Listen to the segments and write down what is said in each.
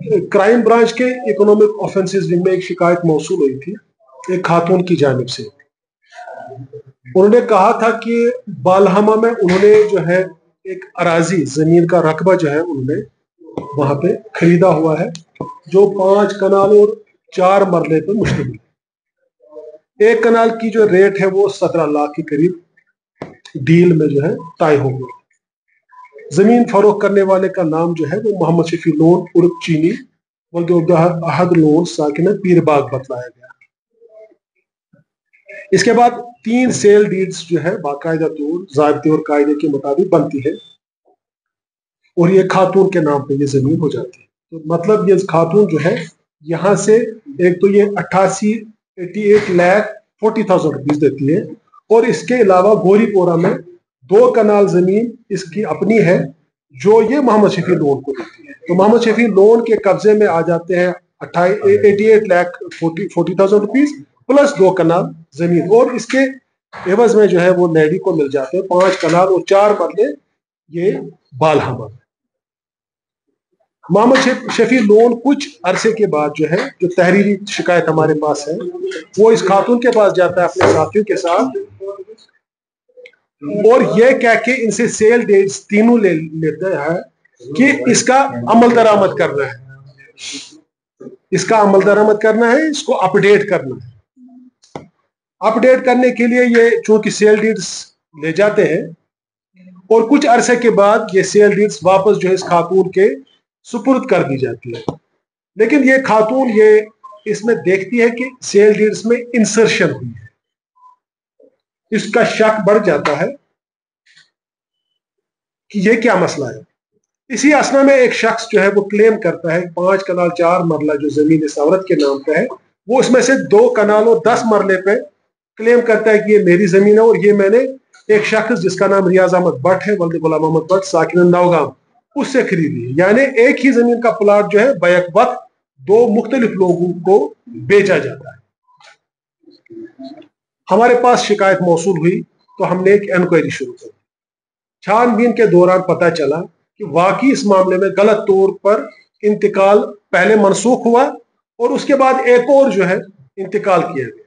Crime branch के economic offences wing में एक शिकायत मौसूल हुई थी एक खातून की जानिब से। उन्होंने कहा था कि बालहमा में उन्होंने जो है एक अराजी जमीन का रकबा जो है उन्होंने वहां पे खरीदा हुआ है जो 5 कनाल और 4 मरले पर मुश्तमिल है। एक कनाल की जो रेट है वो 17 लाख के करीब डील में जो है तय हो गया। जमीन फरोख्त करने वाले का नाम जो है वो मोहम्मद शफी लोन उर्फ चीनी अहद लोन साकिन पीरबाग बतलाया गया। इसके बाद 3 सेल डीड्स जो है बाकायदा तौर ज़ाब्ते और कायदे के मुताबिक बनती है और ये खातून के नाम पे ये जमीन हो जाती है। तो मतलब ये खातून जो है यहाँ से एक तो ये 88,40,000 रुपीज देती है और इसके अलावा गोरीपोरा में 2 कनाल जमीन इसकी अपनी है जो ये मोहम्मद शफी लोन को देती है। तो मोहम्मद शफी लोन के कब्जे में आ जाते हैं 88,40,000 रुपीज प्लस 2 कनाल जमीन और इसके एवज में जो है वो लेडी को मिल जाते हैं 5 कनाल और 4 मरले ये बालहमा। मोहम्मद शफी लोन कुछ अरसे के बाद जो है जो तहरीरी शिकायत हमारे पास है वो इस खातून के पास जाता है अपने साथियों के साथ और ये कह के इनसे सेल डेट्स तीनों लेता है कि इसका अमल दरामद करना है, इसका अमल दरामद करना है, इसको अपडेट करना है। अपडेट करने के लिए ये चूंकि सेल डीड्स ले जाते हैं और कुछ अरसे के बाद ये सेल डीड्स वापस जो है इस खातून के सुपुर्द कर दी जाती है। लेकिन ये खातून ये इसमें देखती है कि सेल डीड्स में इंसर्शन हुई है, इसका शक बढ़ जाता है कि ये क्या मसला है। इसी असना में एक शख्स जो है वो क्लेम करता है 5 कनाल 4 मरला जो जमीन इस औरत के नाम पे है वो उसमें से 2 कनाल और 10 मरले पे क्लेम करता है कि ये मेरी जमीन है और ये मैंने एक शख्स जिसका नाम रियाज अहमद भट्ट है वल्द गुलाम मोहम्मद भट्ट साकिन नौगाम उससे खरीदी है। यानी एक ही जमीन का प्लाट जो है बैक वक्त 2 मुख्तलिफ लोगों को बेचा जाता है। हमारे पास शिकायत मौसूल हुई तो हमने एक इंक्वायरी शुरू कर दी। छानबीन के दौरान पता चला कि वाकई इस मामले में गलत तौर पर इंतकाल पहले मनसूख हुआ और उसके बाद एक और जो है इंतकाल किया गया।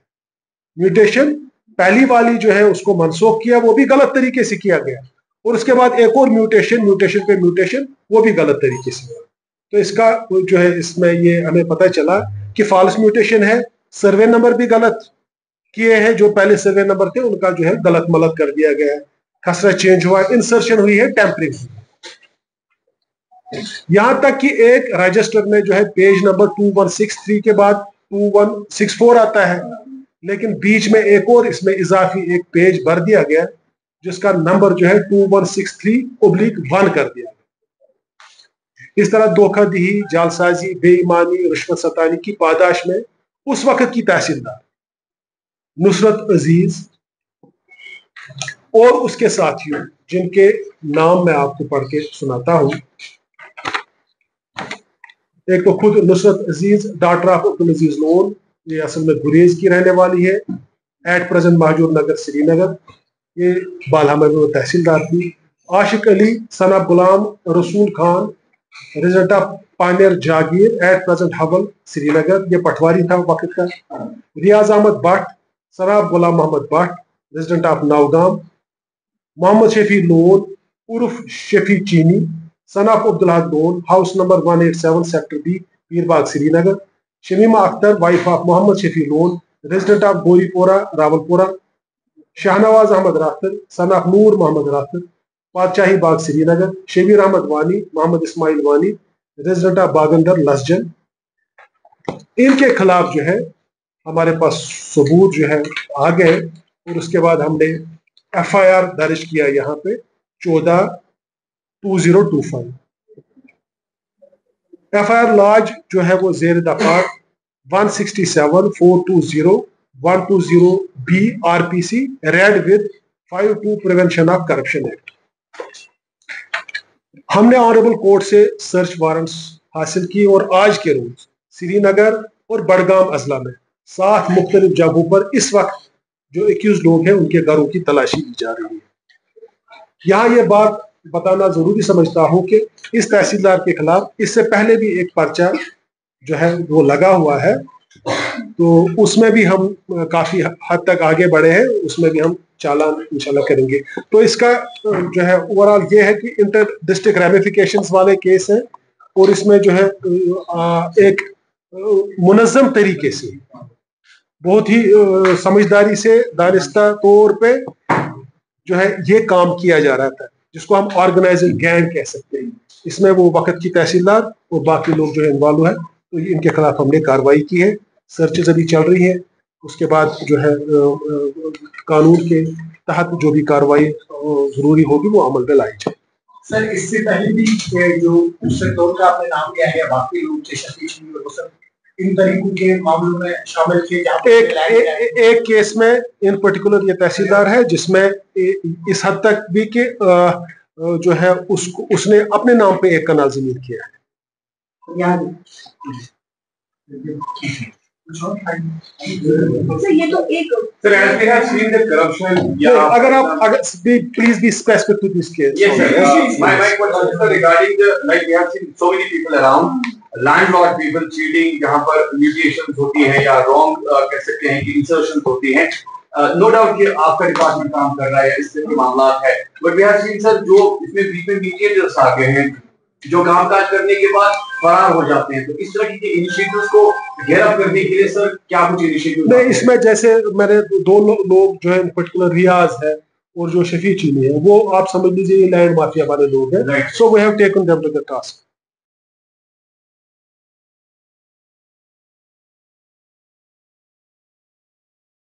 म्यूटेशन पहली वाली जो है उसको मनसूख किया वो भी गलत तरीके से किया गया और उसके बाद एक और म्यूटेशन पे म्यूटेशन वो भी गलत तरीके से हुआ। तो इसका जो है इसमें ये हमें पता चला कि फॉल्स म्यूटेशन है, सर्वे नंबर भी गलत किए हैं, जो पहले सर्वे नंबर थे उनका जो है गलत मलत कर दिया गया है, खसरा चेंज हुआ, इंसर्शन हुई है, टैंपरिंग हुई। यहां तक कि एक रजिस्टर में जो है पेज नंबर 2163 के बाद 2164 आता है लेकिन बीच में एक और इसमें इजाफी एक पेज भर दिया गया जिसका नंबर जो है 2163/1 कर दिया। इस तरह धोखाधड़ी, जालसाजी, बेईमानी, रिश्वत सतानी की पादाश में उस वक्त की तहसीलदार नुसरत अजीज और उसके साथियों जिनके नाम मैं आपको पढ़ के सुनाता हूं। एक तो खुद नुसरत अजीज डॉक्टर ऑफ अब्दुल अजीज लोन, ये असल में गुरेज की रहने वाली है, एट प्रेजेंट महजूर नगर श्रीनगर, ये बालहमा में तहसीलदार थी। आशिक Ali son of Ghulam Rasool Khan resident of Paner Jagir, at present Hawal Srinagar, ये पटवारी था वक्त का। Riyaz Ahmad Bhat son of Ghulam Mohammad Bhat resident of Naugam. Mohammad Shafi Lone उर्फ Shafi Cheeni son of Abdullah Lone, house number 187 sector B, Peerbagh Srinagar. Shamima Akhtar wife of Mohammad Shafi Lone resident of Goripora Rawalpora. Shahnawaz Ahmad Rafir son of Noor Mohammad Rafir, Patshahi Bagh Srinagar. Shabir Ahmad वानी मोहम्मद इस्माइल वानी रेजिडेंट ऑफ बागंदर लसजन। इनके खिलाफ जो है हमारे पास सबूत जो है आ गए और उसके बाद हमने FIR दर्ज किया यहाँ पे 14/2025। FIR लॉज जो है वो जेर दफात 167/420/120B RPC read with 52 prevention of corruption act. हमने ऑनरेबल कोर्ट से सर्च वारंट्स हासिल की और आज के रोज श्रीनगर और बड़गाम अजला में 7 मुख्तलिफ जगहों पर इस वक्त जो एक्यूज लोग हैं उनके घरों की तलाशी ली जा रही है। यहाँ ये बात बताना ज़रूरी समझता हूँ कि इस तहसीलदार के खिलाफ इससे पहले भी एक पर्चा जो है वो लगा हुआ है, तो उसमें भी हम काफ़ी हद तक आगे बढ़े हैं, उसमें भी हम चालान इंशाल्लाह करेंगे। तो इसका जो है ओवरऑल ये है कि इंटर डिस्ट्रिक्ट रेमिफिकेशंस वाले केस है, और इसमें जो है एक मुनज़्ज़म तरीके से, बहुत ही समझदारी से, दानिस्ता तौर पे जो है ये काम किया जा रहा था, जिसको हम ऑर्गेनाइजिंग गैंग कह सकते हैं। इसमें वो वक्त की तहसीलदार और बाकी लोग जो है इन्वॉल्व है, तो इनके खिलाफ हमने कार्रवाई की है, सर्चेज अभी चल रही है। उसके बाद जो है कानून के तहत जो भी कार्रवाई जरूरी होगी वो अमल में लाई जाए। सर, इससे पहले भी जो सेक्टर का आपने नाम लिया है, बाकी लोग इन तरीकों के मामलों में शामिल किए, एक केस में इन पर्टिकुलर ये तहसीलदार है जिसमें इस हद तक भी कि जो है उसने अपने नाम पे एक कनाल जमीन किया है। ये तो एक sir, as we have seen the corruption, अगर please be specific to this case. Yes sir, my question is regarding the, like we have seen so many people around, landlord people cheating, जहाँ पर mutations होती है या wrong कह सकते हैं कि insertions होती हैं, no doubt कि आपका डिपार्टमेंट काम कर रहा है, इस तरह के मामला है, but we have seen sir जो इसमें बीच में mediators आ गए हैं जो कामकाज करने के बाद फरार हो जाते हैं, तो इस तरह के इनिशिएटिव्स को घेराव करने के लिए सर क्या कुछ इनिशिएटिव? नहीं, इसमें जैसे मेरे दो लोग जो है पर्टिकुलर रियाज है और जो शफी चीनी है, वो आप समझ लीजिए लैंड माफिया वाले लोग हैं, so we have taken them to the task.